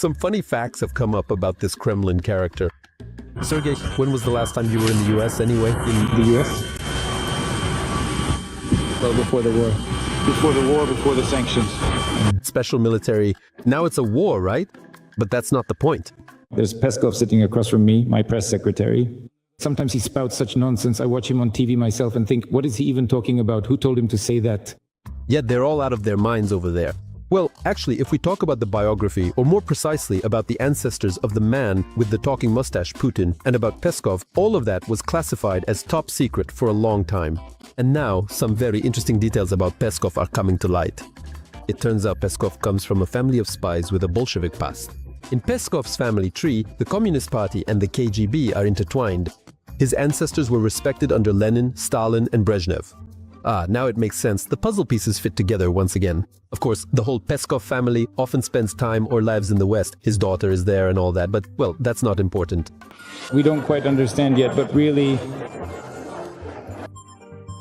Some funny facts have come up about this Kremlin character. Sergey, when was the last time you were in the US anyway? In the US? Well, before the war. Before the war, before the sanctions. Special military. Now it's a war, right? But that's not the point. There's Peskov sitting across from me, my press secretary. Sometimes he spouts such nonsense. I watch him on TV myself and think, what is he even talking about? Who told him to say that? Yet they're all out of their minds over there. Well, actually, if we talk about the biography, or more precisely about the ancestors of the man with the talking mustache, Putin, and about Peskov, all of that was classified as top secret for a long time. And now, some very interesting details about Peskov are coming to light. It turns out Peskov comes from a family of spies with a Bolshevik past. In Peskov's family tree, the Communist Party and the KGB are intertwined. His ancestors were respected under Lenin, Stalin, and Brezhnev. Ah, now it makes sense. The puzzle pieces fit together once again. Of course, the whole Peskov family often spends time or lives in the West. His daughter is there and all that, but, well, that's not important. We don't quite understand yet, but really,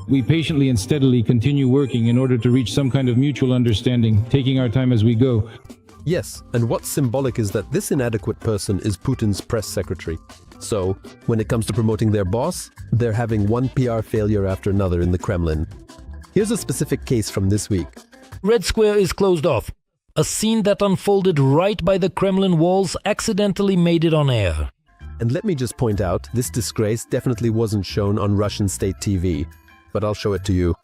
we patiently and steadily continue working in order to reach some kind of mutual understanding, taking our time as we go. Yes, and what's symbolic is that this inadequate person is Putin's press secretary. So, when it comes to promoting their boss, they're having one PR failure after another in the Kremlin. Here's a specific case from this week. Red Square is closed off. A scene that unfolded right by the Kremlin walls accidentally made it on air. And let me just point out, this disgrace definitely wasn't shown on Russian state TV. But I'll show it to you.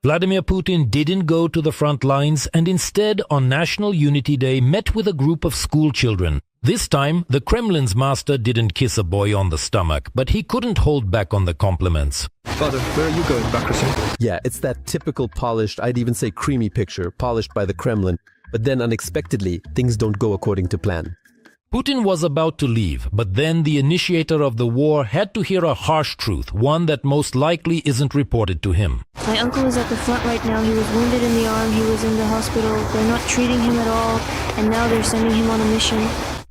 Vladimir Putin didn't go to the front lines and instead, on National Unity Day, met with a group of school children. This time, the Kremlin's master didn't kiss a boy on the stomach, but he couldn't hold back on the compliments. Father, where are you going, Bakrishin? Yeah, it's that typical polished, I'd even say creamy picture, polished by the Kremlin. But then unexpectedly, things don't go according to plan. Putin was about to leave, but then the initiator of the war had to hear a harsh truth, one that most likely isn't reported to him. My uncle is at the front right now. He was wounded in the arm. He was in the hospital. They're not treating him at all, and now they're sending him on a mission.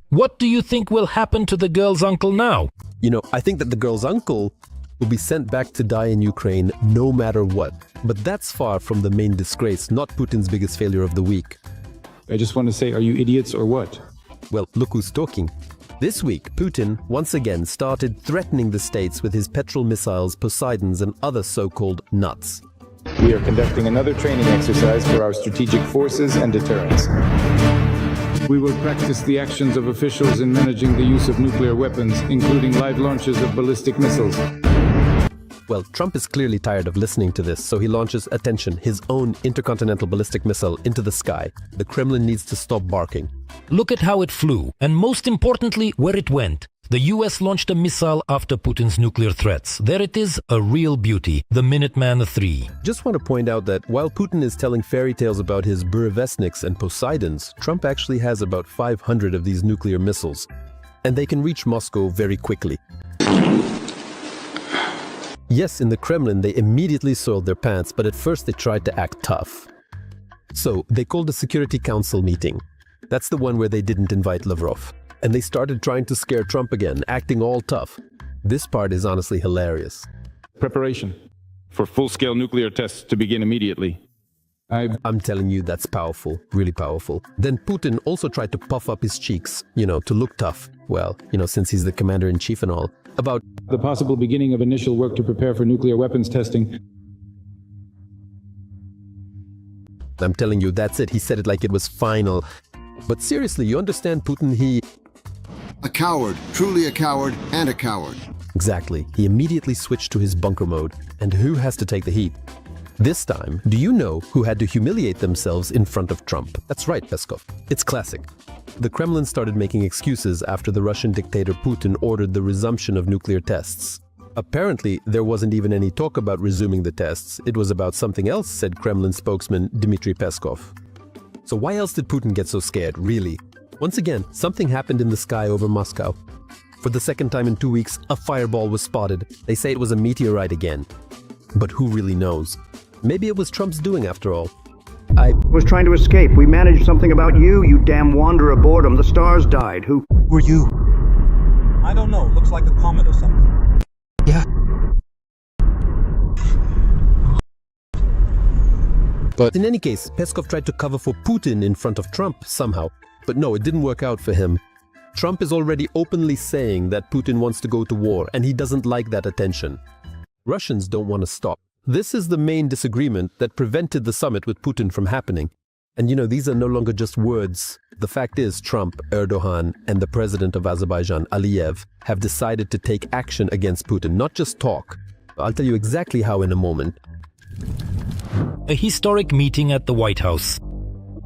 What do you think will happen to the girl's uncle now? You know, I think that the girl's uncle will be sent back to die in Ukraine no matter what. But that's far from the main disgrace, not Putin's biggest failure of the week. I just want to say, are you idiots or what? Well, look who's talking. This week, Putin once again started threatening the states with his petrol missiles, Poseidons, and other so-called nuts. We are conducting another training exercise for our strategic forces and deterrence. We will practice the actions of officials in managing the use of nuclear weapons, including live launches of ballistic missiles. Well, Trump is clearly tired of listening to this, so he launches, attention, his own intercontinental ballistic missile into the sky. The Kremlin needs to stop barking. Look at how it flew, and most importantly, where it went. The US launched a missile after Putin's nuclear threats. There it is, a real beauty, the Minuteman III. Just want to point out that while Putin is telling fairy tales about his Burevestniks and Poseidons, Trump actually has about 500 of these nuclear missiles. And they can reach Moscow very quickly. Yes, in the Kremlin, they immediately soiled their pants, but at first they tried to act tough. So, they called a Security Council meeting. That's the one where they didn't invite Lavrov. And they started trying to scare Trump again, acting all tough. This part is honestly hilarious. Preparation for full-scale nuclear tests to begin immediately. I'm telling you, that's powerful, really powerful. Then Putin also tried to puff up his cheeks, to look tough. Well, since he's the commander-in-chief and all. About the possible beginning of initial work to prepare for nuclear weapons testing. I'm telling you, that's it. He said it like it was final. But seriously, you understand Putin, A coward, truly a coward, and a coward. Exactly. He immediately switched to his bunker mode. And who has to take the heat? This time, do you know who had to humiliate themselves in front of Trump? That's right, Peskov. It's classic. The Kremlin started making excuses after the Russian dictator Putin ordered the resumption of nuclear tests. Apparently, there wasn't even any talk about resuming the tests. It was about something else, said Kremlin spokesman Dmitry Peskov. So why else did Putin get so scared, really? Once again, something happened in the sky over Moscow. For the second time in 2 weeks, a fireball was spotted. They say it was a meteorite again. But who really knows? Maybe it was Trump's doing after all. I was trying to escape. We managed something about you, you damn wanderer of boredom. The stars died. Who were you? I don't know. Looks like a comet or something. Yeah. But in any case, Peskov tried to cover for Putin in front of Trump somehow. But no, it didn't work out for him. Trump is already openly saying that Putin wants to go to war, and he doesn't like that attention. Russians don't want to stop. This is the main disagreement that prevented the summit with Putin from happening. And these are no longer just words. The fact is, Trump, Erdogan, and the president of Azerbaijan, Aliyev, have decided to take action against Putin, not just talk. I'll tell you exactly how in a moment. A historic meeting at the White House.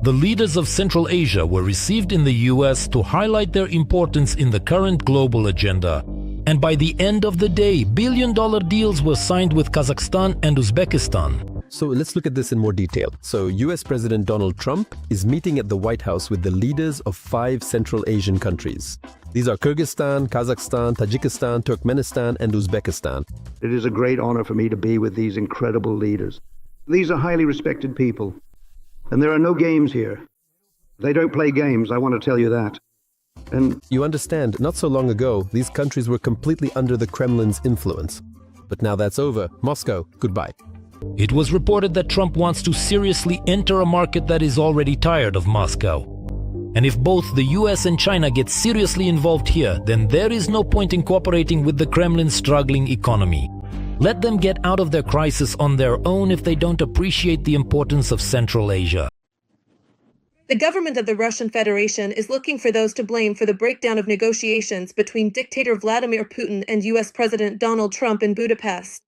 The leaders of Central Asia were received in the US to highlight their importance in the current global agenda. And by the end of the day, billion-dollar deals were signed with Kazakhstan and Uzbekistan. So let's look at this in more detail. So US President Donald Trump is meeting at the White House with the leaders of 5 Central Asian countries. These are Kyrgyzstan, Kazakhstan, Tajikistan, Turkmenistan, and Uzbekistan. It is a great honor for me to be with these incredible leaders. These are highly respected people. And there are no games here. They don't play games, I want to tell you that. And you understand, not so long ago, these countries were completely under the Kremlin's influence. But now that's over. Moscow, goodbye. It was reported that Trump wants to seriously enter a market that is already tired of Moscow. And if both the US and China get seriously involved here, then there is no point in cooperating with the Kremlin's struggling economy. Let them get out of their crisis on their own if they don't appreciate the importance of Central Asia. The government of the Russian Federation is looking for those to blame for the breakdown of negotiations between dictator Vladimir Putin and US President Donald Trump in Budapest.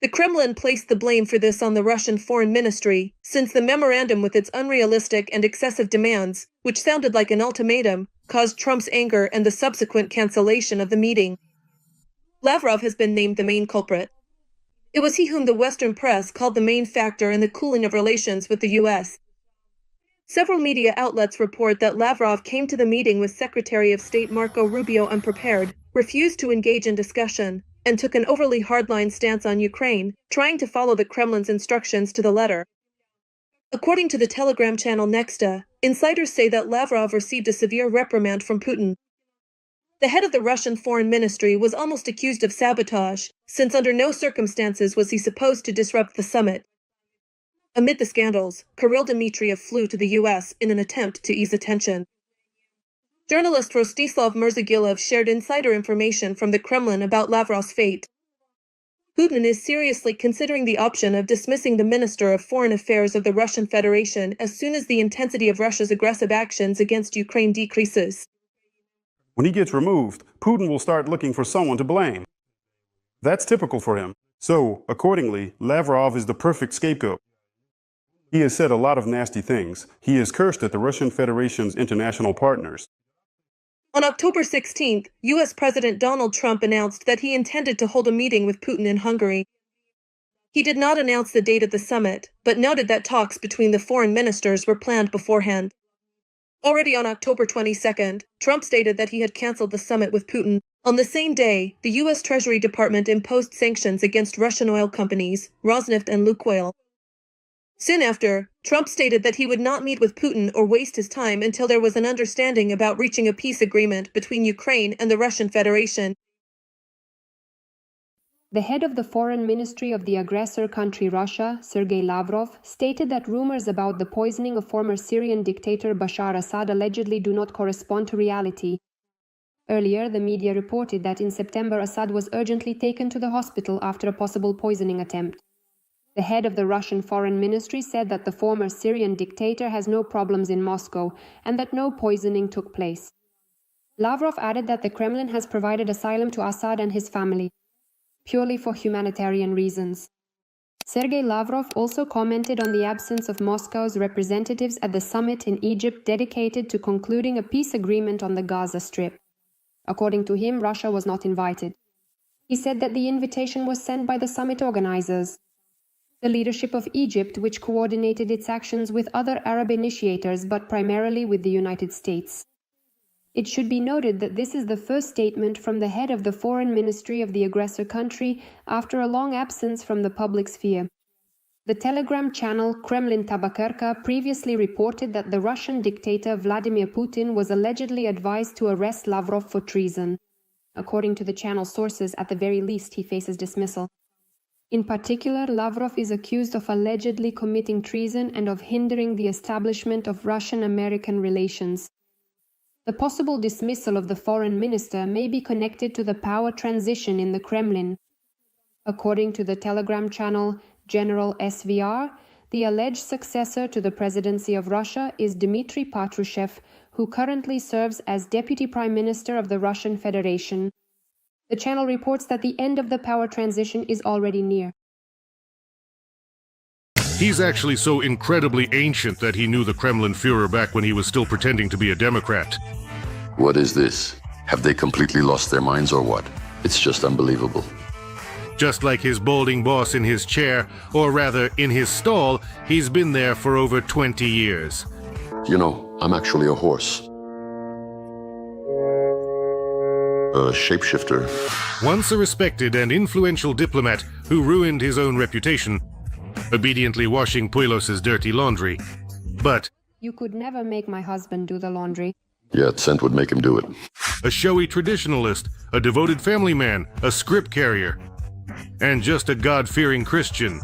The Kremlin placed the blame for this on the Russian Foreign Ministry, since the memorandum with its unrealistic and excessive demands, which sounded like an ultimatum, caused Trump's anger and the subsequent cancellation of the meeting. Lavrov has been named the main culprit. It was he whom the Western press called the main factor in the cooling of relations with the US. Several media outlets report that Lavrov came to the meeting with Secretary of State Marco Rubio unprepared, refused to engage in discussion, and took an overly hardline stance on Ukraine, trying to follow the Kremlin's instructions to the letter. According to the Telegram channel Nexta, insiders say that Lavrov received a severe reprimand from Putin. The head of the Russian Foreign Ministry was almost accused of sabotage, since under no circumstances was he supposed to disrupt the summit. Amid the scandals, Kirill Dmitriev flew to the US in an attempt to ease attention. Journalist Rostislav Mirzagilov shared insider information from the Kremlin about Lavrov's fate. Putin is seriously considering the option of dismissing the Minister of Foreign Affairs of the Russian Federation as soon as the intensity of Russia's aggressive actions against Ukraine decreases. When he gets removed, Putin will start looking for someone to blame. That's typical for him. So, accordingly, Lavrov is the perfect scapegoat. He has said a lot of nasty things. He has cursed at the Russian Federation's international partners. On October 16th, US President Donald Trump announced that he intended to hold a meeting with Putin in Hungary. He did not announce the date of the summit, but noted that talks between the foreign ministers were planned beforehand. Already on October 22nd, Trump stated that he had canceled the summit with Putin. On the same day, the US Treasury Department imposed sanctions against Russian oil companies, Rosneft and Lukoil. Soon after, Trump stated that he would not meet with Putin or waste his time until there was an understanding about reaching a peace agreement between Ukraine and the Russian Federation. The head of the foreign ministry of the aggressor country Russia, Sergei Lavrov, stated that rumors about the poisoning of former Syrian dictator Bashar Assad allegedly do not correspond to reality. Earlier, the media reported that in September Assad was urgently taken to the hospital after a possible poisoning attempt. The head of the Russian Foreign Ministry said that the former Syrian dictator has no problems in Moscow and that no poisoning took place. Lavrov added that the Kremlin has provided asylum to Assad and his family, purely for humanitarian reasons. Sergei Lavrov also commented on the absence of Moscow's representatives at the summit in Egypt dedicated to concluding a peace agreement on the Gaza Strip. According to him, Russia was not invited. He said that the invitation was sent by the summit organizers. The leadership of Egypt, which coordinated its actions with other Arab initiators, but primarily with the United States. It should be noted that this is the first statement from the head of the foreign ministry of the aggressor country after a long absence from the public sphere. The Telegram channel Kremlin Tabakerka previously reported that the Russian dictator Vladimir Putin was allegedly advised to arrest Lavrov for treason. According to the channel sources, at the very least, he faces dismissal. In particular, Lavrov is accused of allegedly committing treason and of hindering the establishment of Russian-American relations. The possible dismissal of the foreign minister may be connected to the power transition in the Kremlin. According to the Telegram channel General SVR, the alleged successor to the presidency of Russia is Dmitry Patrushev, who currently serves as Deputy Prime Minister of the Russian Federation. The channel reports that the end of the power transition is already near. He's actually so incredibly ancient that he knew the Kremlin Führer back when he was still pretending to be a Democrat. What is this? Have they completely lost their minds or what? It's just unbelievable. Just like his balding boss in his chair, or rather in his stall, he's been there for over 20 years. You know, I'm actually a horse. A shapeshifter. Once a respected and influential diplomat who ruined his own reputation, obediently washing Puilos's dirty laundry. But You could never make my husband do the laundry. Yeah, scent would make him do it. a showy traditionalist, a devoted family man, a script carrier, and just a God-fearing Christian.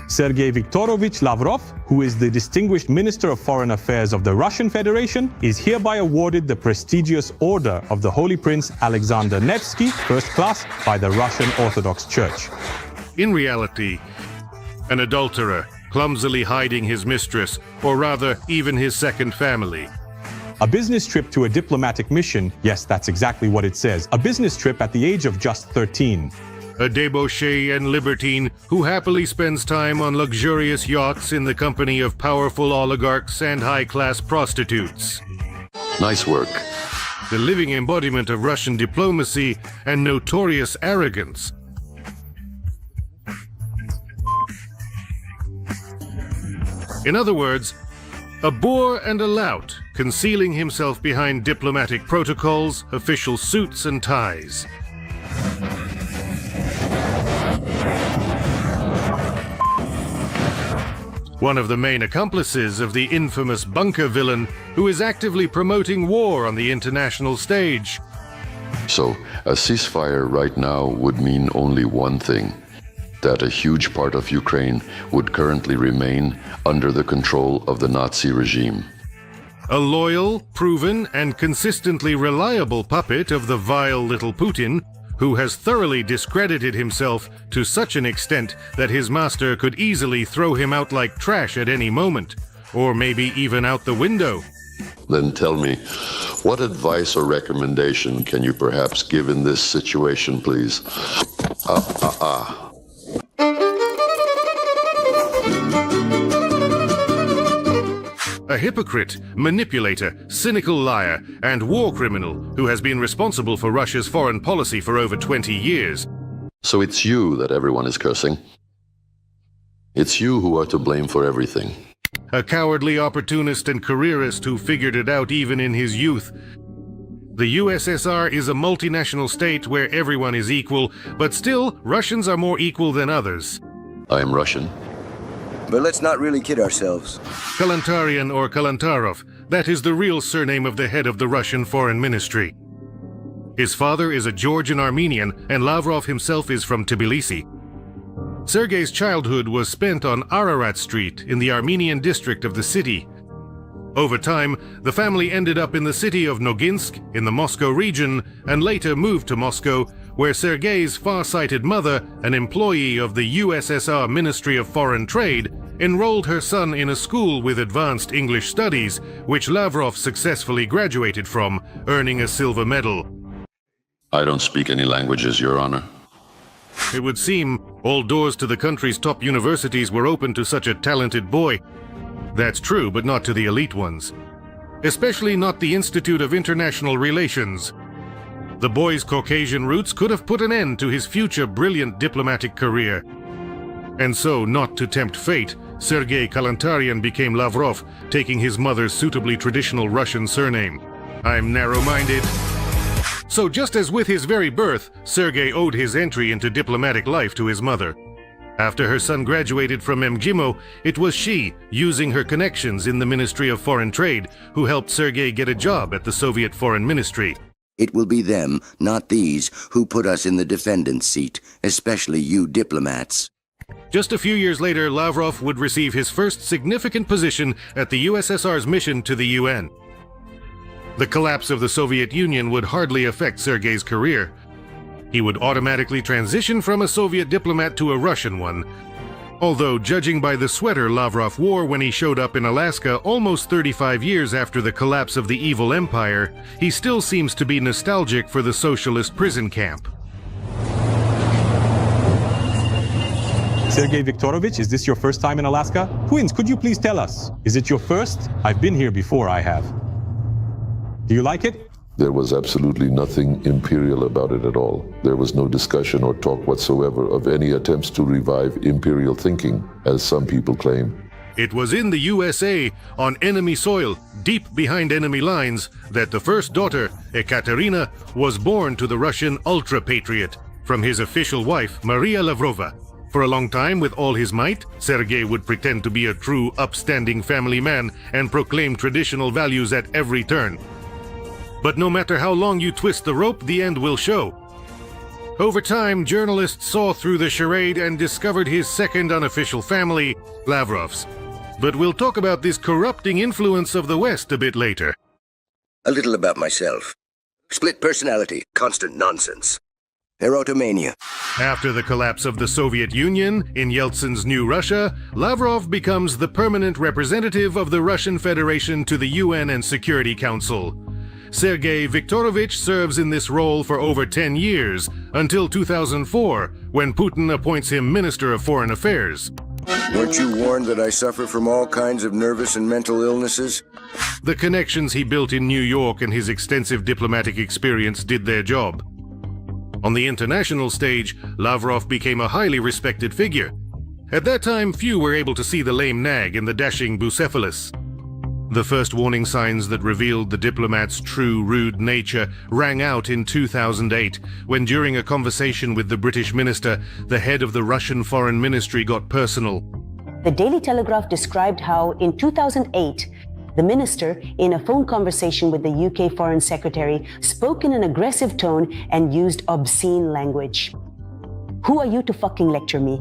Sergei Viktorovich Lavrov, who is the Distinguished Minister of Foreign Affairs of the Russian Federation, is hereby awarded the prestigious Order of the Holy Prince Alexander Nevsky, First Class, by the Russian Orthodox Church. In reality, an adulterer, clumsily hiding his mistress, or rather, even his second family. A business trip to a diplomatic mission, yes, that's exactly what it says, a business trip at the age of just 13. A debauchee and libertine who happily spends time on luxurious yachts in the company of powerful oligarchs and high-class prostitutes. Nice work. The living embodiment of Russian diplomacy and notorious arrogance. In other words, a boor and a lout, concealing himself behind diplomatic protocols, official suits and ties. One of the main accomplices of the infamous bunker villain who is actively promoting war on the international stage. So, a ceasefire right now would mean only one thing: that a huge part of Ukraine would currently remain under the control of the Nazi regime. A loyal, proven, and consistently reliable puppet of the vile little Putin, who has thoroughly discredited himself to such an extent that his master could easily throw him out like trash at any moment, or maybe even out the window. Then tell me, what advice or recommendation can you perhaps give in this situation, please? A hypocrite, manipulator, cynical liar, and war criminal who has been responsible for Russia's foreign policy for over 20 years. So it's you that everyone is cursing? It's you who are to blame for everything. A cowardly opportunist and careerist who figured it out even in his youth. The USSR is a multinational state where everyone is equal, but still, Russians are more equal than others. I am Russian. But let's not really kid ourselves. Kalantarian or Kalantarov, that is the real surname of the head of the Russian Foreign Ministry. His father is a Georgian Armenian, and Lavrov himself is from Tbilisi. Sergei's childhood was spent on Ararat Street in the Armenian district of the city. Over time, the family ended up in the city of Noginsk in the Moscow region and later moved to Moscow, where Sergei's far-sighted mother, an employee of the USSR Ministry of Foreign Trade, enrolled her son in a school with advanced English studies, which Lavrov successfully graduated from, earning a silver medal. I don't speak any languages, Your Honor. It would seem all doors to the country's top universities were open to such a talented boy. That's true, but not to the elite ones. Especially not the Institute of International Relations. The boy's Caucasian roots could have put an end to his future brilliant diplomatic career. And so, not to tempt fate, Sergei Kalantarian became Lavrov, taking his mother's suitably traditional Russian surname. I'm narrow-minded. So just as with his very birth, Sergei owed his entry into diplomatic life to his mother. After her son graduated from MGIMO, it was she, using her connections in the Ministry of Foreign Trade, who helped Sergei get a job at the Soviet Foreign Ministry. It will be them, not these, who put us in the defendant's seat, especially you diplomats. Just a few years later, Lavrov would receive his first significant position at the USSR's mission to the UN. The collapse of the Soviet Union would hardly affect Sergei's career. He would automatically transition from a Soviet diplomat to a Russian one, although judging by the sweater Lavrov wore when he showed up in Alaska almost 35 years after the collapse of the evil empire, he still seems to be nostalgic for the socialist prison camp. Sergei Viktorovich, is this your first time in Alaska? Twins, could you please tell us? Is it your first? I've been here before, I have. Do you like it? There was absolutely nothing imperial about it at all. There was no discussion or talk whatsoever of any attempts to revive imperial thinking, as some people claim. It was in the USA, on enemy soil, deep behind enemy lines, that the first daughter, Ekaterina, was born to the Russian ultra-patriot from his official wife, Maria Lavrova. For a long time, with all his might, Sergei would pretend to be a true, upstanding family man and proclaim traditional values at every turn. But no matter how long you twist the rope, the end will show. Over time, journalists saw through the charade and discovered his second unofficial family, Lavrov's. But we'll talk about this corrupting influence of the West a bit later. A little about myself. Split personality, constant nonsense. Erotomania. After the collapse of the Soviet Union, in Yeltsin's new Russia, Lavrov becomes the permanent representative of the Russian Federation to the UN and Security Council. Sergei Viktorovich serves in this role for over 10 years, until 2004, when Putin appoints him Minister of Foreign Affairs. Weren't you warned that I suffer from all kinds of nervous and mental illnesses? The connections he built in New York and his extensive diplomatic experience did their job. On the international stage, Lavrov became a highly respected figure. At that time, few were able to see the lame nag in the dashing Bucephalus. The first warning signs that revealed the diplomat's true rude nature rang out in 2008, when during a conversation with the British minister, the head of the Russian Foreign Ministry got personal. The Daily Telegraph described how, in 2008, the minister, in a phone conversation with the UK Foreign Secretary, spoke in an aggressive tone and used obscene language. Who are you to fucking lecture me?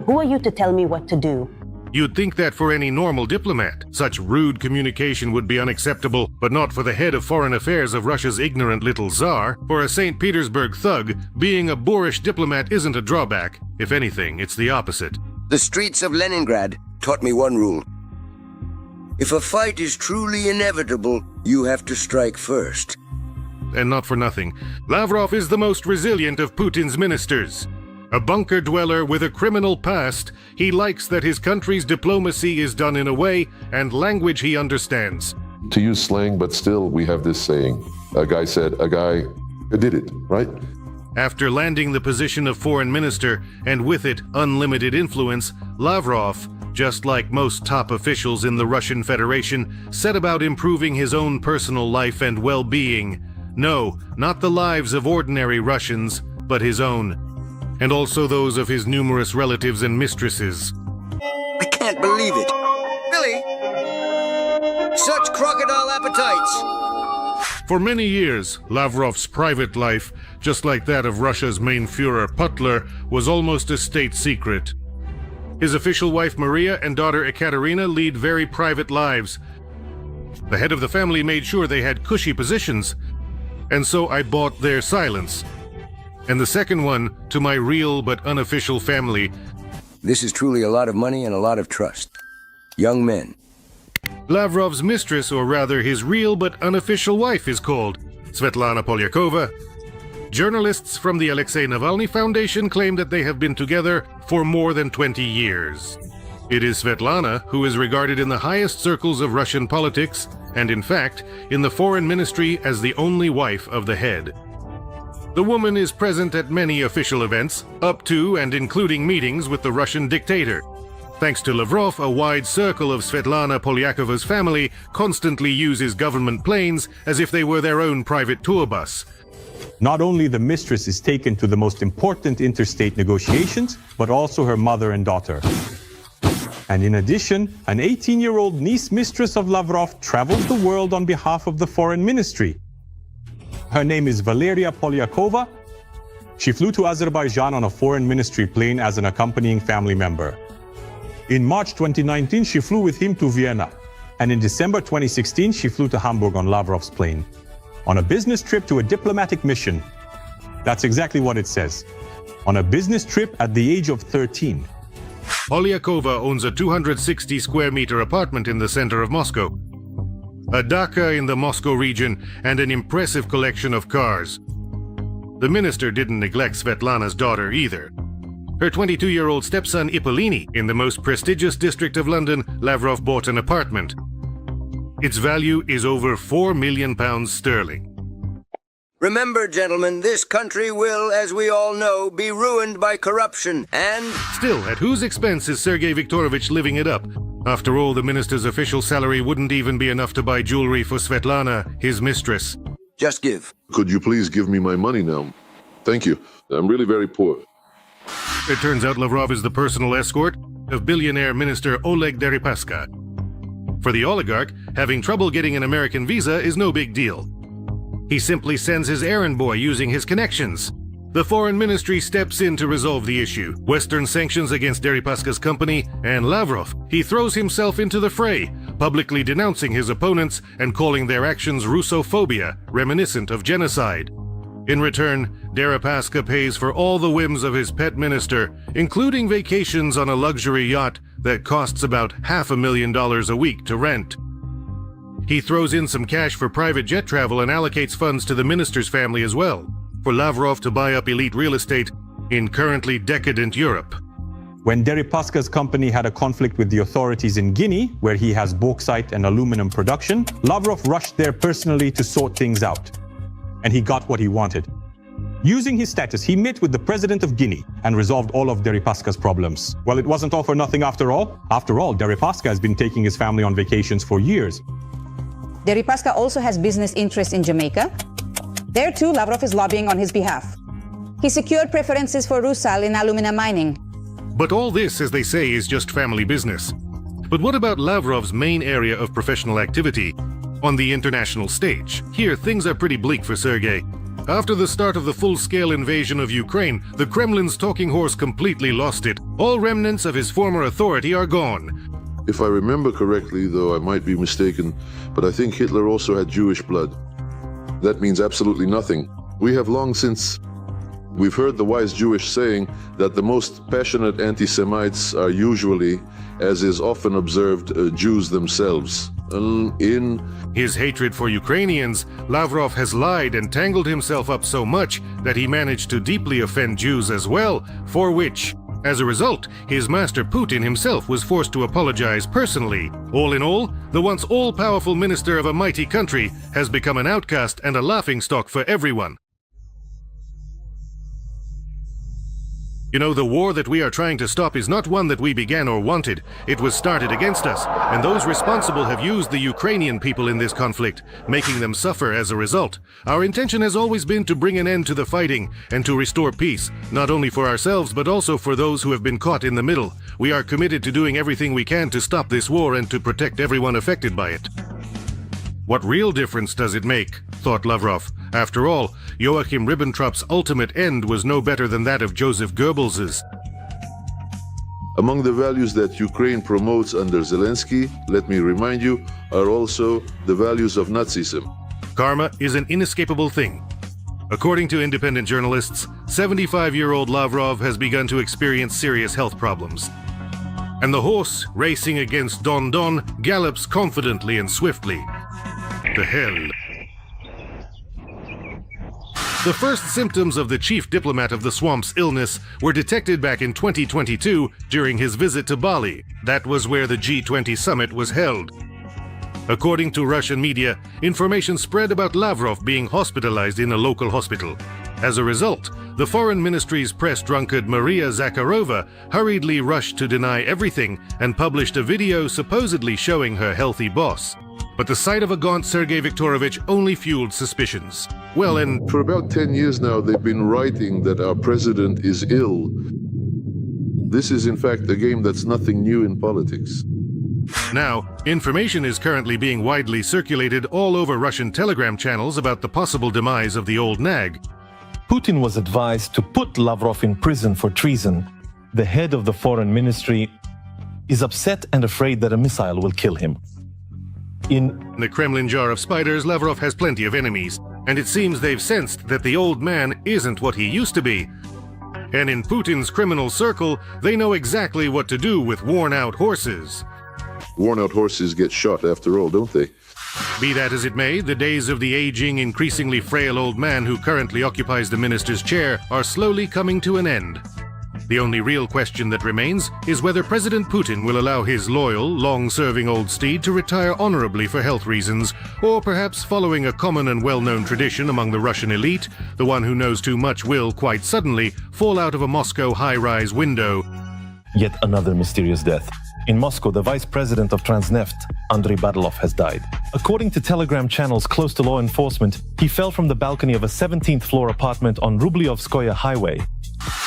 Who are you to tell me what to do? You'd think that for any normal diplomat, such rude communication would be unacceptable, but not for the head of foreign affairs of Russia's ignorant little czar. For a St. Petersburg thug, being a boorish diplomat isn't a drawback. If anything, it's the opposite. The streets of Leningrad taught me one rule. If a fight is truly inevitable, you have to strike first. And not for nothing, Lavrov is the most resilient of Putin's ministers. A bunker dweller with a criminal past, he likes that his country's diplomacy is done in a way and language he understands. To use slang, but still we have this saying. A guy said, a guy did it, right? After landing the position of foreign minister, and with it unlimited influence, Lavrov, just like most top officials in the Russian Federation, set about improving his own personal life and well-being. No, not the lives of ordinary Russians, but his own. And also those of his numerous relatives and mistresses. I can't believe it. Billy! Such crocodile appetites! For many years, Lavrov's private life, just like that of Russia's main Führer Putler, was almost a state secret. His official wife Maria and daughter Ekaterina lead very private lives. The head of the family made sure they had cushy positions, and so I bought their silence. And the second one, to my real but unofficial family. This is truly a lot of money and a lot of trust. Young men. Lavrov's mistress, or rather his real but unofficial wife, is called Svetlana Polyakova. Journalists from the Alexei Navalny Foundation claim that they have been together for more than 20 years. It is Svetlana who is regarded in the highest circles of Russian politics, and in fact, in the foreign ministry as the only wife of the head. The woman is present at many official events, up to and including meetings with the Russian dictator. Thanks to Lavrov, a wide circle of Svetlana Polyakova's family constantly uses government planes as if they were their own private tour bus. Not only the mistress is taken to the most important interstate negotiations, but also her mother and daughter. And in addition, an 18-year-old niece mistress of Lavrov travels the world on behalf of the foreign ministry. Her name is Valeria Polyakova. She flew to Azerbaijan on a foreign ministry plane as an accompanying family member. In March 2019, she flew with him to Vienna. And in December 2016, she flew to Hamburg on Lavrov's plane. On a business trip to a diplomatic mission. That's exactly what it says. On a business trip at the age of 13. Polyakova owns a 260 square meter apartment in the center of Moscow, a dacha in the Moscow region, and an impressive collection of cars. The minister didn't neglect Svetlana's daughter either. Her 22-year-old stepson Ippolini, in the most prestigious district of London, Lavrov bought an apartment. Its value is over £4 million sterling. Remember, gentlemen, this country will, as we all know, be ruined by corruption and... Still, at whose expense is Sergei Viktorovich living it up? After all, the minister's official salary wouldn't even be enough to buy jewelry for Svetlana, his mistress. Just give. Could you please give me my money now? Thank you. I'm really very poor. It turns out Lavrov is the personal escort of billionaire minister Oleg Deripaska. For the oligarch, having trouble getting an American visa is no big deal. He simply sends his errand boy using his connections. The foreign ministry steps in to resolve the issue. Western sanctions against Deripaska's company and Lavrov. He throws himself into the fray, publicly denouncing his opponents and calling their actions Russophobia, reminiscent of genocide. In return, Deripaska pays for all the whims of his pet minister, including vacations on a luxury yacht that costs about $500,000 a week to rent. He throws in some cash for private jet travel and allocates funds to the minister's family as well, for Lavrov to buy up elite real estate in currently decadent Europe. When Deripaska's company had a conflict with the authorities in Guinea, where he has bauxite and aluminum production, Lavrov rushed there personally to sort things out. And he got what he wanted. Using his status, he met with the president of Guinea and resolved all of Deripaska's problems. Well, it wasn't all for nothing after all. After all, Deripaska has been taking his family on vacations for years. Deripaska also has business interests in Jamaica. There too, Lavrov is lobbying on his behalf. He secured preferences for Rusal in alumina mining. But all this, as they say, is just family business. But what about Lavrov's main area of professional activity? On the international stage. Here, things are pretty bleak for Sergei. After the start of the full-scale invasion of Ukraine, the Kremlin's talking horse completely lost it. All remnants of his former authority are gone. If I remember correctly, though I might be mistaken, but I think Hitler also had Jewish blood. That means absolutely nothing. We have long since... We've heard the wise Jewish saying that the most passionate anti-Semites are usually, as is often observed, Jews themselves. In his hatred for Ukrainians, Lavrov has lied and tangled himself up so much that he managed to deeply offend Jews as well, for which, as a result, his master Putin himself was forced to apologize personally. All in all, the once all-powerful minister of a mighty country has become an outcast and a laughingstock for everyone. You know, the war that we are trying to stop is not one that we began or wanted. It was started against us, and those responsible have used the Ukrainian people in this conflict, making them suffer as a result. Our intention has always been to bring an end to the fighting and to restore peace, not only for ourselves but also for those who have been caught in the middle. We are committed to doing everything we can to stop this war and to protect everyone affected by it. What real difference does it make? Thought Lavrov. After all, Joachim Ribbentrop's ultimate end was no better than that of Joseph Goebbels's. Among the values that Ukraine promotes under Zelensky, let me remind you, are also the values of Nazism. Karma is an inescapable thing. According to independent journalists, 75-year-old Lavrov has begun to experience serious health problems. And the horse, racing against Don Don, gallops confidently and swiftly. To hell. The first symptoms of the chief diplomat of the swamp's illness were detected back in 2022 during his visit to Bali. That was where the G20 summit was held. According to Russian media, information spread about Lavrov being hospitalized in a local hospital. As a result, the foreign ministry's press drunkard Maria Zakharova hurriedly rushed to deny everything and published a video supposedly showing her healthy boss. But the sight of a gaunt Sergei Viktorovich only fueled suspicions. Well, and for about 10 years now, they've been writing that our president is ill. This is, in fact, a game that's nothing new in politics. Now, information is currently being widely circulated all over Russian telegram channels about the possible demise of the old nag. Putin was advised to put Lavrov in prison for treason, the head of the foreign ministry is upset and afraid that a missile will kill him. In the Kremlin jar of spiders, Lavrov has plenty of enemies, and it seems they've sensed that the old man isn't what he used to be. And in Putin's criminal circle, they know exactly what to do with worn-out horses. Worn-out horses get shot after all, don't they? Be that as it may, the days of the aging, increasingly frail old man who currently occupies the minister's chair are slowly coming to an end. The only real question that remains is whether President Putin will allow his loyal, long-serving old steed to retire honorably for health reasons, or perhaps following a common and well-known tradition among the Russian elite, the one who knows too much will, quite suddenly, fall out of a Moscow high-rise window. Yet another mysterious death. In Moscow, the vice president of Transneft, Andrei Badalov, has died. According to Telegram channels close to law enforcement, he fell from the balcony of a 17th floor apartment on Rubliovskoye Highway.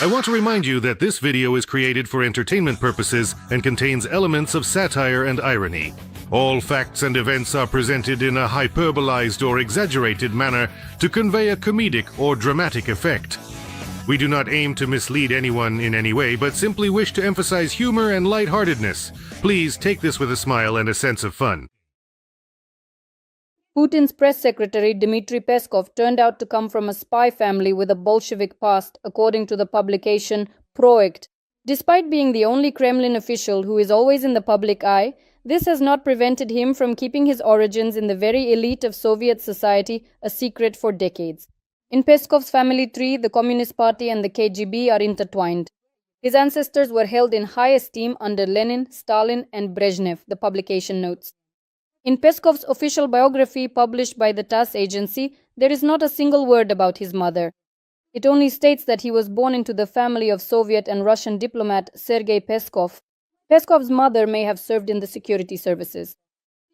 I want to remind you that this video is created for entertainment purposes and contains elements of satire and irony. All facts and events are presented in a hyperbolized or exaggerated manner to convey a comedic or dramatic effect. We do not aim to mislead anyone in any way, but simply wish to emphasize humor and lightheartedness. Please take this with a smile and a sense of fun. Putin's press secretary Dmitry Peskov turned out to come from a spy family with a Bolshevik past, according to the publication Proект. Despite being the only Kremlin official who is always in the public eye, this has not prevented him from keeping his origins in the very elite of Soviet society a secret for decades. In Peskov's family tree, the Communist Party and the KGB are intertwined. His ancestors were held in high esteem under Lenin, Stalin, and Brezhnev, the publication notes. In Peskov's official biography published by the TASS agency, there is not a single word about his mother. It only states that he was born into the family of Soviet and Russian diplomat Sergei Peskov. Peskov's mother may have served in the security services.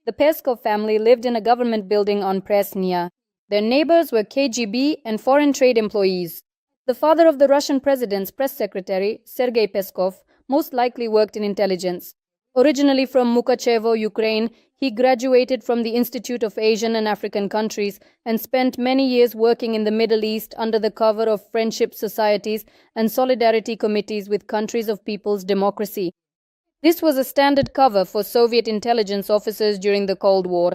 The Peskov family lived in a government building on Presnya. Their neighbors were KGB and foreign trade employees. The father of the Russian president's press secretary, Sergei Peskov, most likely worked in intelligence. Originally from Mukachevo, Ukraine, he graduated from the Institute of Asian and African Countries and spent many years working in the Middle East under the cover of friendship societies and solidarity committees with countries of people's democracy. This was a standard cover for Soviet intelligence officers during the Cold War.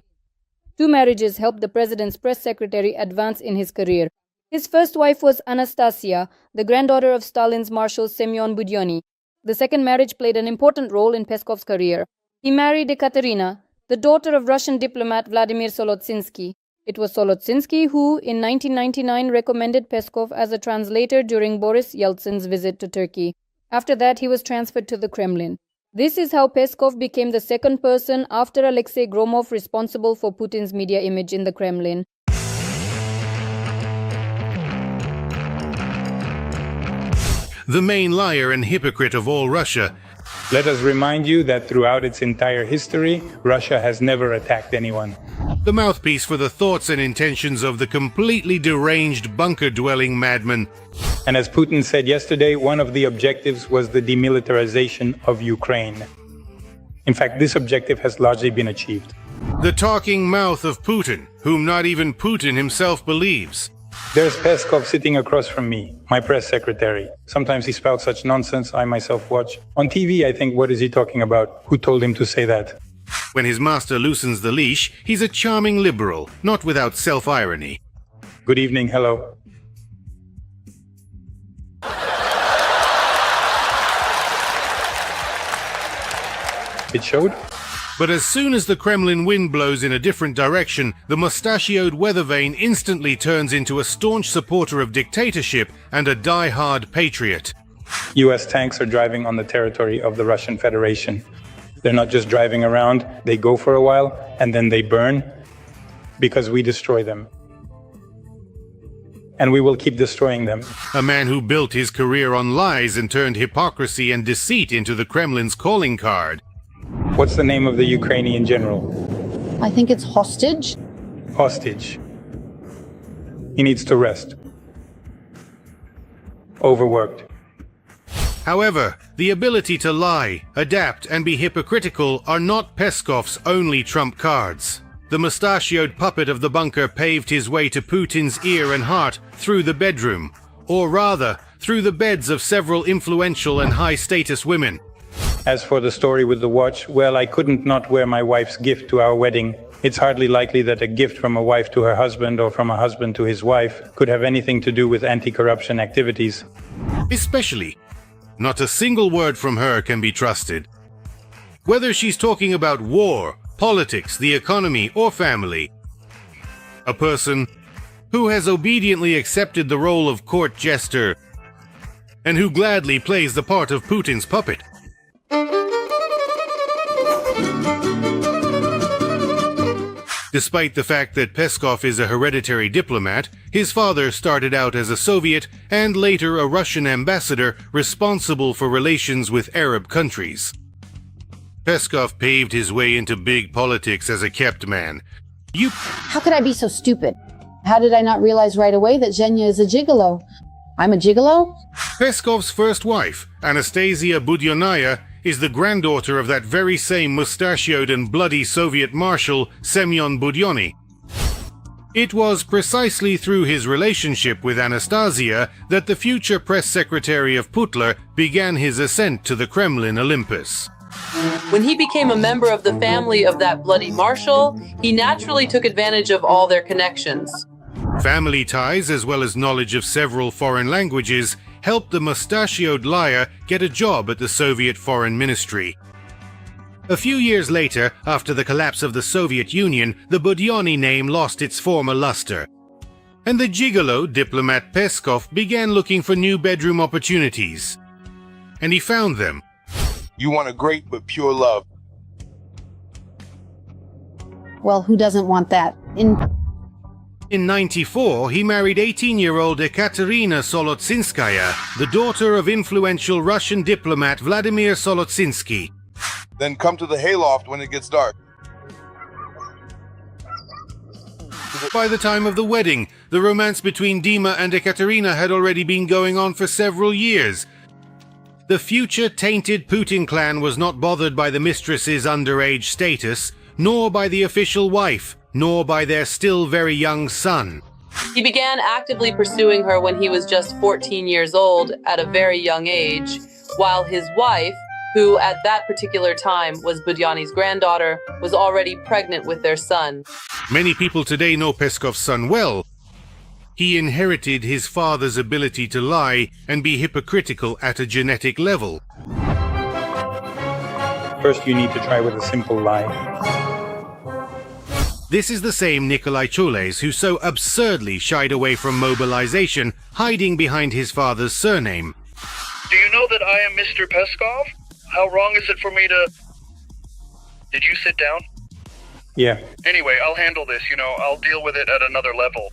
2 marriages helped the president's press secretary advance in his career. His first wife was Anastasia, the granddaughter of Stalin's Marshal Semyon Budyonny. The second marriage played an important role in Peskov's career. He married Ekaterina, the daughter of Russian diplomat Vladimir Solotsinsky. It was Solotsinsky who, in 1999, recommended Peskov as a translator during Boris Yeltsin's visit to Turkey. After that, he was transferred to the Kremlin. This is how Peskov became the second person after Alexei Gromov responsible for Putin's media image in the Kremlin. The main liar and hypocrite of all Russia. Let us remind you that throughout its entire history, Russia has never attacked anyone. The mouthpiece for the thoughts and intentions of the completely deranged bunker-dwelling madman. And as Putin said yesterday, one of the objectives was the demilitarization of Ukraine. In fact, this objective has largely been achieved. The talking mouth of Putin, whom not even Putin himself believes. There's Peskov sitting across from me, my press secretary. Sometimes he spouts such nonsense I myself watch. On TV, I think, what is he talking about? Who told him to say that? When his master loosens the leash, he's a charming liberal, not without self-irony. Good evening, hello. It showed? But as soon as the Kremlin wind blows in a different direction, the mustachioed weather vane instantly turns into a staunch supporter of dictatorship and a die-hard patriot. US tanks are driving on the territory of the Russian Federation. They're not just driving around, they go for a while and then they burn because we destroy them. And we will keep destroying them. A man who built his career on lies and turned hypocrisy and deceit into the Kremlin's calling card. What's the name of the Ukrainian general? I think it's hostage. Hostage. He needs to rest. Overworked. However, the ability to lie, adapt, and be hypocritical are not Peskov's only trump cards. The mustachioed puppet of the bunker paved his way to Putin's ear and heart through the bedroom. or rather, through the beds of several influential and high-status women. As for the story with the watch, well, I couldn't not wear my wife's gift to our wedding. It's hardly likely that a gift from a wife to her husband or from a husband to his wife could have anything to do with anti-corruption activities. Especially, not a single word from her can be trusted. Whether she's talking about war, politics, the economy, or family. A person who has obediently accepted the role of court jester and who gladly plays the part of Putin's puppet. Despite the fact that Peskov is a hereditary diplomat, his father started out as a Soviet and later a Russian ambassador responsible for relations with Arab countries. Peskov paved his way into big politics as a kept man. How could I be so stupid? How did I not realize right away that Zhenya is a gigolo? I'm a gigolo? Peskov's first wife, Anastasia Budyonaya, is the granddaughter of that very same mustachioed and bloody Soviet marshal, Semyon Budyonny. It was precisely through his relationship with Anastasia that the future press secretary of Putler began his ascent to the Kremlin Olympus. When he became a member of the family of that bloody marshal, he naturally took advantage of all their connections. Family ties, as well as knowledge of several foreign languages, helped the mustachioed liar get a job at the Soviet Foreign Ministry. A few years later, after the collapse of the Soviet Union, the Budyonny name lost its former luster. And the gigolo diplomat Peskov began looking for new bedroom opportunities. And he found them. You want a great but pure love. Well, who doesn't want that? In '94, he married 18-year-old Ekaterina Solotsinskaya, the daughter of influential Russian diplomat Vladimir Solotsinsky. Then come to the hayloft when it gets dark. By the time of the wedding, the romance between Dima and Ekaterina had already been going on for several years. The future tainted Putin clan was not bothered by the mistress's underage status, nor by the official wife, nor by their still very young son. He began actively pursuing her when he was just 14 years old at a very young age, while his wife, who at that particular time was Budyonny's granddaughter, was already pregnant with their son. Many people today know Peskov's son well. He inherited his father's ability to lie and be hypocritical at a genetic level. First, you need to try with a simple lie. This is the same Nikolai Chules who so absurdly shied away from mobilization, hiding behind his father's surname. Do you know that I am Mr. Peskov? How wrong is it for me to... Did you sit down? Yeah. Anyway, I'll handle this, I'll deal with it at another level.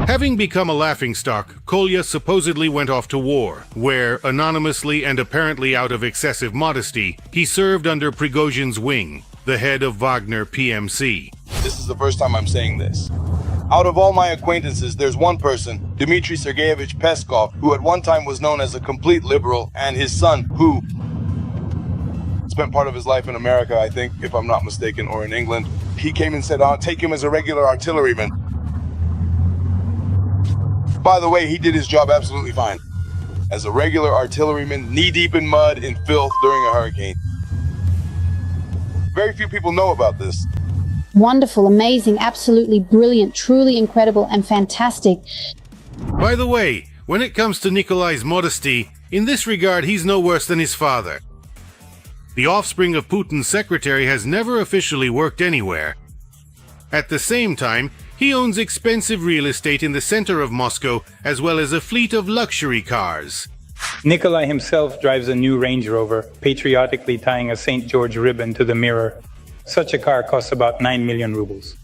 Having become a laughingstock, Kolya supposedly went off to war, where, anonymously and apparently out of excessive modesty, he served under Prigozhin's wing, the head of Wagner PMC. This is the first time I'm saying this. Out of all my acquaintances, there's one person, Dmitry Sergeyevich Peskov, who at one time was known as a complete liberal, and his son, who spent part of his life in America, I think, if I'm not mistaken, or in England. He came and said, I'll take him as a regular artilleryman. By the way, he did his job absolutely fine. As a regular artilleryman, knee-deep in mud and filth during a hurricane. Very few people know about this. Wonderful, amazing, absolutely brilliant, truly incredible and fantastic. By the way, when it comes to Nikolai's modesty, in this regard he's no worse than his father. The offspring of Putin's secretary has never officially worked anywhere. At the same time, he owns expensive real estate in the center of Moscow, as well as a fleet of luxury cars. Nikolai himself drives a new Range Rover, patriotically tying a St. George ribbon to the mirror. Such a car costs about 9 million rubles.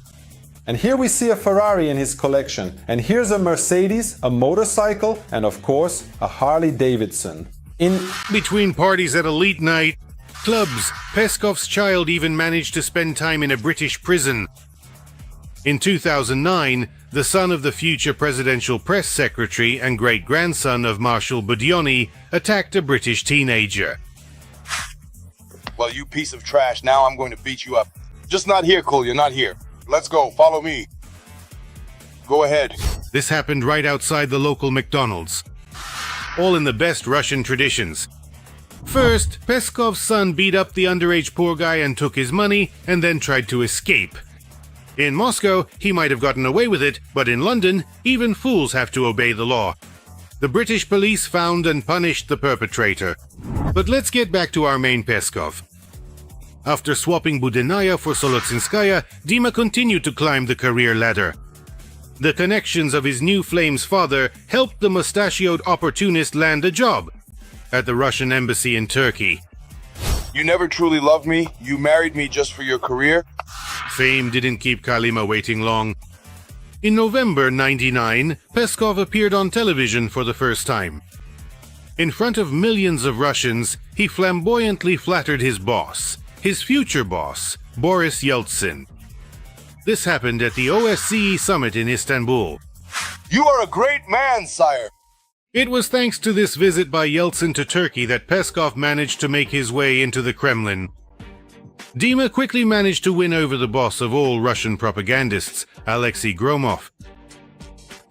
And here we see a Ferrari in his collection. And here's a Mercedes, a motorcycle, and of course, a Harley Davidson. In between parties at a late night, clubs, Peskov's child even managed to spend time in a British prison. In 2009, the son of the future presidential press secretary and great-grandson of Marshal Budyonny attacked a British teenager. Well, you piece of trash, now I'm going to beat you up. Just not here, Kolya, not here. Let's go, follow me. Go ahead. This happened right outside the local McDonald's. all in the best Russian traditions. First, Peskov's son beat up the underage poor guy and took his money, and then tried to escape. In Moscow, he might have gotten away with it, but in London, even fools have to obey the law. The British police found and punished the perpetrator. But let's get back to our main Peskov. After swapping Budenaya for Solotsinskaya, Dima continued to climb the career ladder. The connections of his new flame's father helped the mustachioed opportunist land a job at the Russian embassy in Turkey. You never truly loved me. You married me just for your career. Fame didn't keep Kalima waiting long. In November '99, Peskov appeared on television for the first time. In front of millions of Russians, he flamboyantly flattered his boss, his future boss, Boris Yeltsin. This happened at the OSCE summit in Istanbul. You are a great man, sire. It was thanks to this visit by Yeltsin to Turkey that Peskov managed to make his way into the Kremlin. Dima quickly managed to win over the boss of all Russian propagandists, Alexei Gromov.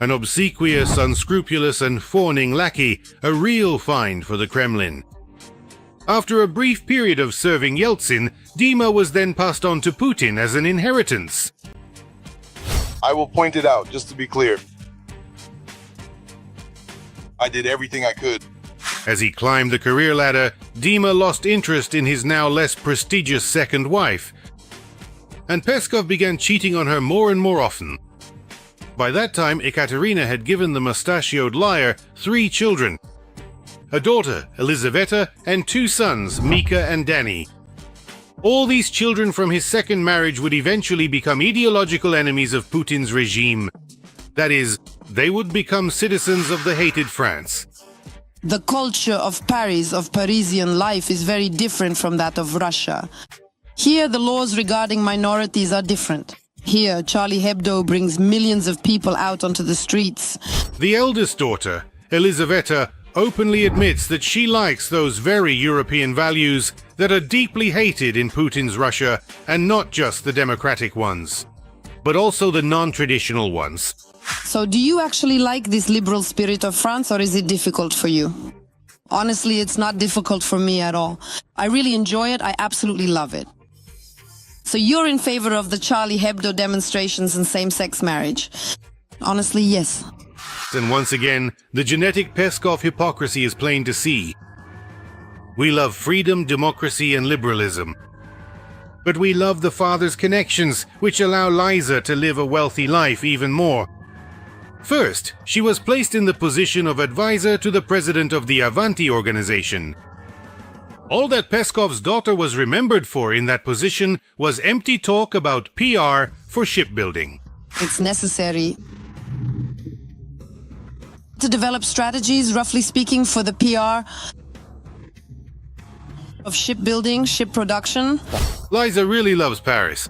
An obsequious, unscrupulous, and fawning lackey, a real find for the Kremlin. After a brief period of serving Yeltsin, Dima was then passed on to Putin as an inheritance. I will point it out, just to be clear. I did everything I could. As he climbed the career ladder, Dima lost interest in his now less prestigious second wife, and Peskov began cheating on her more and more often. By that time, Ekaterina had given the mustachioed liar 3 children, a daughter, Elizaveta, and 2 sons, Mika and Danny. All these children from his second marriage would eventually become ideological enemies of Putin's regime. That is, they would become citizens of the hated France. The culture of Paris, of Parisian life, is very different from that of Russia. Here, the laws regarding minorities are different. Here, Charlie Hebdo brings millions of people out onto the streets. The eldest daughter, Elizaveta, openly admits that she likes those very European values that are deeply hated in Putin's Russia, and not just the democratic ones, but also the non-traditional ones. So do you actually like this liberal spirit of France, or is it difficult for you? Honestly, it's not difficult for me at all. I really enjoy it. I absolutely love it. So you're in favor of the Charlie Hebdo demonstrations and same-sex marriage? Honestly, yes. And once again, the genetic Peskov hypocrisy is plain to see. We love freedom, democracy, and liberalism. But we love the father's connections, which allow Liza to live a wealthy life even more. First, she was placed in the position of advisor to the president of the Avanti organization. All that Peskov's daughter was remembered for in that position was empty talk about PR for shipbuilding. It's necessary to develop strategies, roughly speaking, for the PR of shipbuilding, ship production. Liza really loves Paris.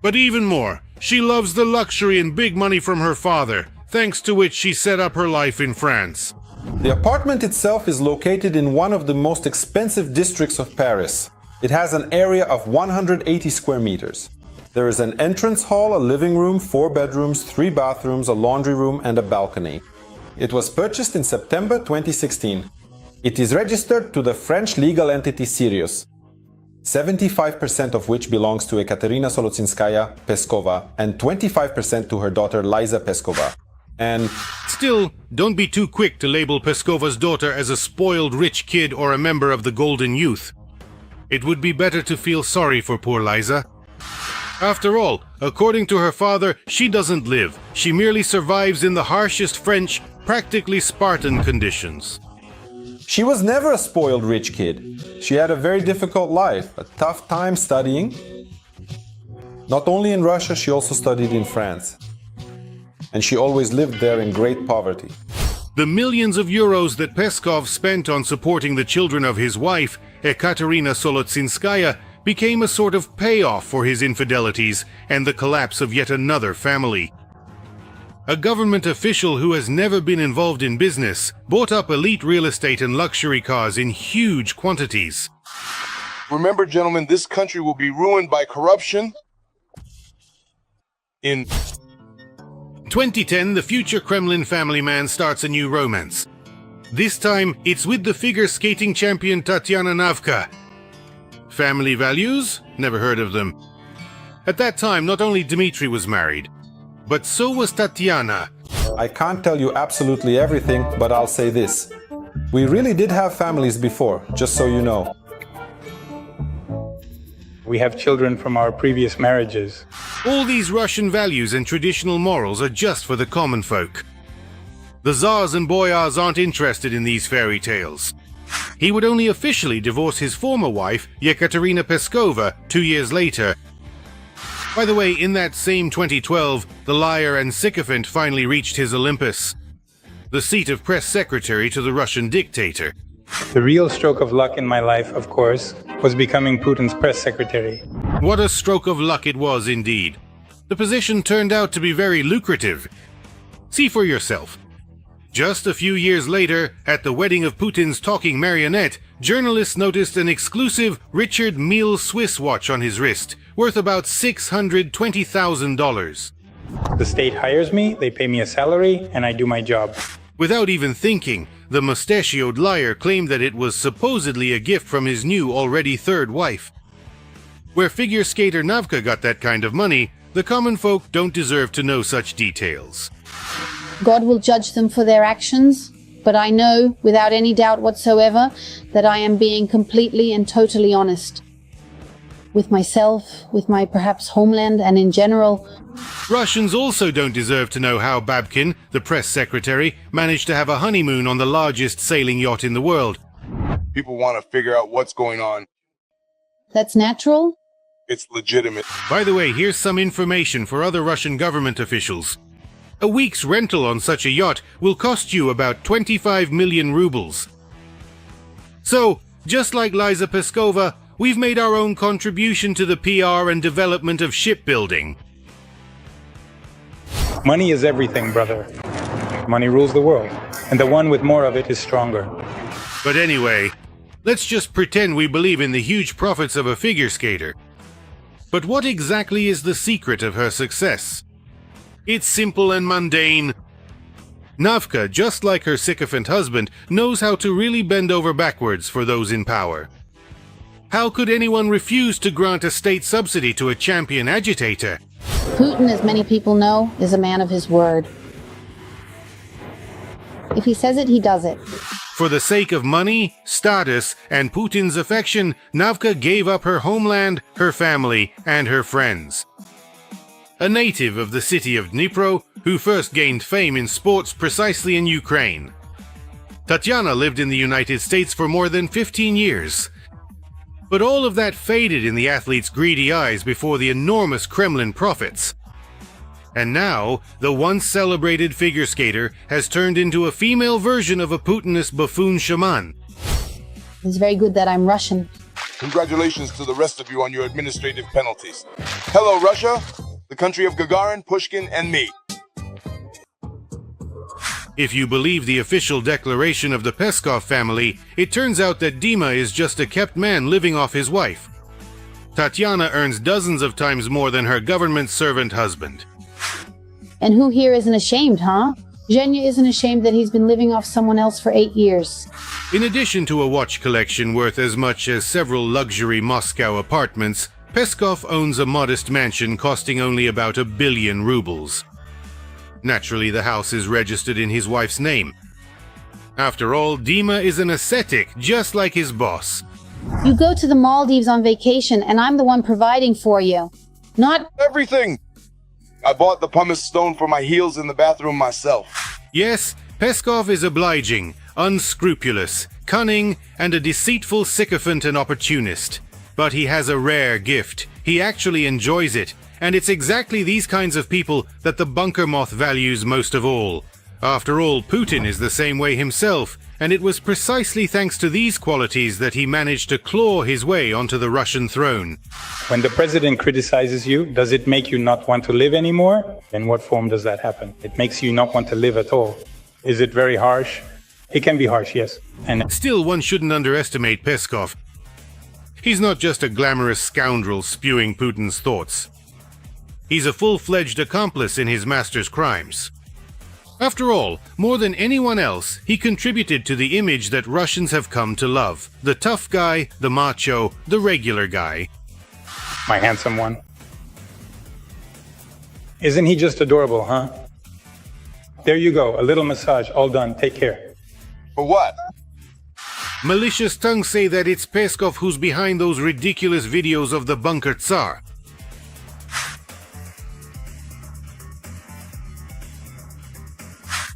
But even more, she loves the luxury and big money from her father, thanks to which she set up her life in France. The apartment itself is located in one of the most expensive districts of Paris. It has an area of 180 square meters. There is an entrance hall, a living room, 4 bedrooms, 3 bathrooms, a laundry room, and a balcony. It was purchased in September 2016. It is registered to the French legal entity Sirius, 75% of which belongs to Ekaterina Solotsinskaya Peskova and 25% to her daughter Liza Peskova. And still, don't be too quick to label Peskova's daughter as a spoiled rich kid or a member of the Golden Youth. It would be better to feel sorry for poor Liza. After all, according to her father, she doesn't live. She merely survives in the harshest French, practically Spartan conditions. She was never a spoiled rich kid. She had a very difficult life, a tough time studying. Not only in Russia, she also studied in France. And she always lived there in great poverty. The millions of euros that Peskov spent on supporting the children of his wife, Ekaterina Solotsinskaya, became a sort of payoff for his infidelities and the collapse of yet another family. A government official who has never been involved in business bought up elite real estate and luxury cars in huge quantities. Remember, gentlemen, this country will be ruined by corruption. In 2010, the future Kremlin family man starts a new romance. This time, it's with the figure skating champion Tatyana Navka. Family values? Never heard of them. At that time, not only Dmitry was married, but so was Tatyana. I can't tell you absolutely everything, but I'll say this. We really did have families before, just so you know. We have children from our previous marriages. All these Russian values and traditional morals are just for the common folk. The Tsars and boyars aren't interested in these fairy tales. He would only officially divorce his former wife, Yekaterina Peskova, 2 years later. By the way, in that same 2012, the liar and sycophant finally reached his Olympus, the seat of press secretary to the Russian dictator. The real stroke of luck in my life, of course, was becoming Putin's press secretary. What a stroke of luck it was indeed. The position turned out to be very lucrative. See for yourself. Just a few years later, at the wedding of Putin's talking marionette, journalists noticed an exclusive Richard Mille Swiss watch on his wrist, worth about $620,000. The state hires me, they pay me a salary, and I do my job. Without even thinking, the mustachioed liar claimed that it was supposedly a gift from his new, already third wife. Where figure skater Navka got that kind of money, the common folk don't deserve to know such details. God will judge them for their actions, but I know, without any doubt whatsoever, that I am being completely and totally honest. With myself, with my perhaps homeland, and in general. Russians also don't deserve to know how Babkin, the press secretary, managed to have a honeymoon on the largest sailing yacht in the world. People want to figure out what's going on. That's natural? It's legitimate. By the way, here's some information for other Russian government officials. A week's rental on such a yacht will cost you about 25 million rubles. So, just like Liza Peskova, we've made our own contribution to the PR and development of shipbuilding. Money is everything, brother. Money rules the world, and the one with more of it is stronger. But anyway, let's just pretend we believe in the huge profits of a figure skater. But what exactly is the secret of her success? It's simple and mundane. Navka, just like her sycophant husband, knows how to really bend over backwards for those in power. How could anyone refuse to grant a state subsidy to a champion agitator? Putin, as many people know, is a man of his word. If he says it, he does it. For the sake of money, status, and Putin's affection, Navka gave up her homeland, her family, and her friends. A native of the city of Dnipro, who first gained fame in sports precisely in Ukraine. Tatyana lived in the United States for more than 15 years. But all of that faded in the athlete's greedy eyes before the enormous Kremlin profits. And now, the once celebrated figure skater has turned into a female version of a Putinist buffoon shaman. It's very good that I'm Russian. Congratulations to the rest of you on your administrative penalties. Hello, Russia, the country of Gagarin, Pushkin, and me. If you believe the official declaration of the Peskov family, it turns out that Dima is just a kept man living off his wife. Tatyana earns dozens of times more than her government servant husband. And who here isn't ashamed, huh? Zhenya isn't ashamed that he's been living off someone else for 8 years. In addition to a watch collection worth as much as several luxury Moscow apartments, Peskov owns a modest mansion costing only about 1 billion rubles. Naturally, the house is registered in his wife's name. After all, Dima is an ascetic, just like his boss. You go to the Maldives on vacation, and I'm the one providing for you. Not everything! I bought the pumice stone for my heels in the bathroom myself. Yes, Peskov is obliging, unscrupulous, cunning, and a deceitful sycophant and opportunist. But he has a rare gift. He actually enjoys it. And it's exactly these kinds of people that the bunker moth values most of all. After all, Putin is the same way himself, and it was precisely thanks to these qualities that he managed to claw his way onto the Russian throne. When the president criticizes you, does it make you not want to live anymore? In what form does that happen? It makes you not want to live at all. Is it very harsh? It can be harsh, yes. And still, one shouldn't underestimate Peskov. He's not just a glamorous scoundrel spewing Putin's thoughts. He's a full-fledged accomplice in his master's crimes. After all, more than anyone else, he contributed to the image that Russians have come to love. The tough guy, the macho, the regular guy. My handsome one. Isn't he just adorable, huh? There you go, a little massage, all done, take care. For what? Malicious tongues say that it's Peskov who's behind those ridiculous videos of the bunker Tsar.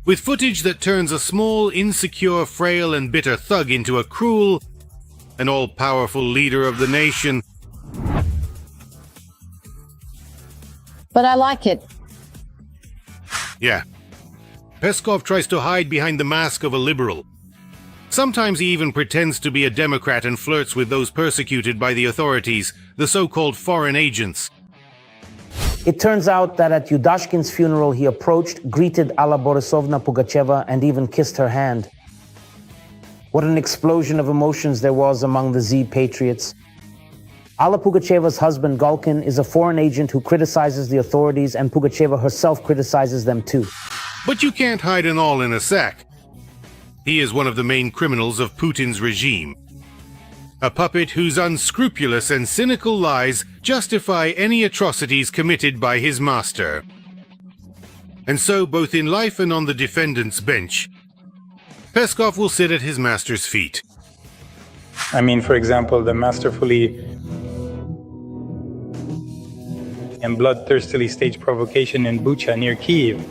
With footage that turns a small, insecure, frail and bitter thug into a cruel and all-powerful leader of the nation. But I like it. Yeah. Peskov tries to hide behind the mask of a liberal. Sometimes he even pretends to be a Democrat and flirts with those persecuted by the authorities, the so-called foreign agents. It turns out that at Yudashkin's funeral he approached, greeted Alla Borisovna Pugacheva and even kissed her hand. What an explosion of emotions there was among the Z patriots. Alla Pugacheva's husband Galkin is a foreign agent who criticizes the authorities, and Pugacheva herself criticizes them too. But you can't hide it all in a sack. He is one of the main criminals of Putin's regime. A puppet whose unscrupulous and cynical lies justify any atrocities committed by his master. And so, both in life and on the defendant's bench, Peskov will sit at his master's feet. I mean, for example, the masterfully and bloodthirstily staged provocation in Bucha near Kyiv.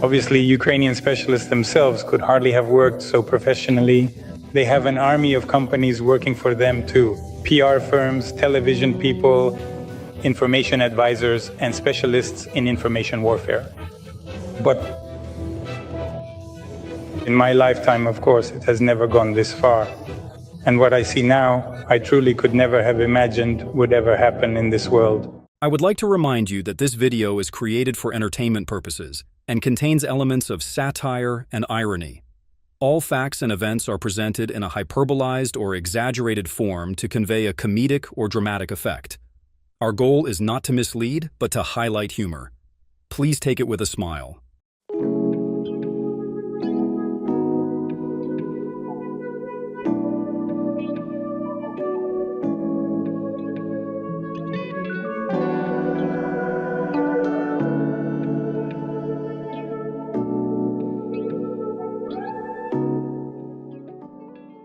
Obviously, Ukrainian specialists themselves could hardly have worked so professionally. They have an army of companies working for them too. PR firms, television people, information advisors, and specialists in information warfare. But in my lifetime, of course, it has never gone this far. And what I see now, I truly could never have imagined would ever happen in this world. I would like to remind you that this video is created for entertainment purposes and contains elements of satire and irony. All facts and events are presented in a hyperbolized or exaggerated form to convey a comedic or dramatic effect. Our goal is not to mislead, but to highlight humor. Please take it with a smile.